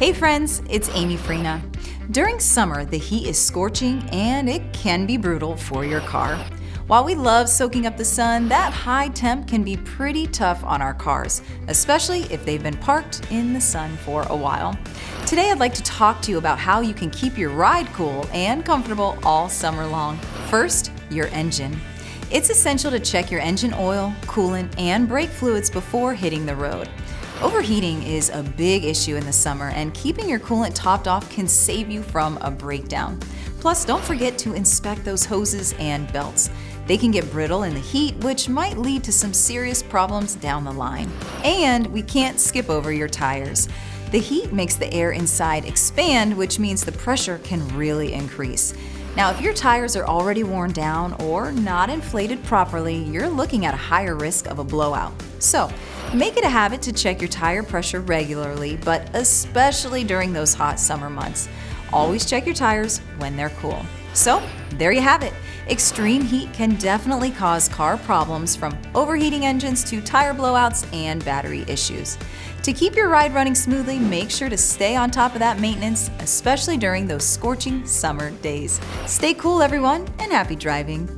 Hey friends, it's Amy Freena. During summer, the heat is scorching and it can be brutal for your car. While we love soaking up the sun, that high temp can be pretty tough on our cars, especially if they've been parked in the sun for a while. Today I'd like to talk to you about how you can keep your ride cool and comfortable all summer long. First, your engine. It's essential to check your engine oil, coolant, and brake fluids before hitting the road. Overheating is a big issue in the summer, and keeping your coolant topped off can save you from a breakdown. Plus, don't forget to inspect those hoses and belts. They can get brittle in the heat, which might lead to some serious problems down the line. And we can't skip over your tires. The heat makes the air inside expand, which means the pressure can really increase. Now, if your tires are already worn down or not inflated properly, you're looking at a higher risk of a blowout. So, make it a habit to check your tire pressure regularly, but especially during those hot summer months. Always check your tires when they're cool. So, there you have it. Extreme heat can definitely cause car problems, from overheating engines to tire blowouts and battery issues. To keep your ride running smoothly, make sure to stay on top of that maintenance, especially during those scorching summer days. Stay cool, everyone, and happy driving.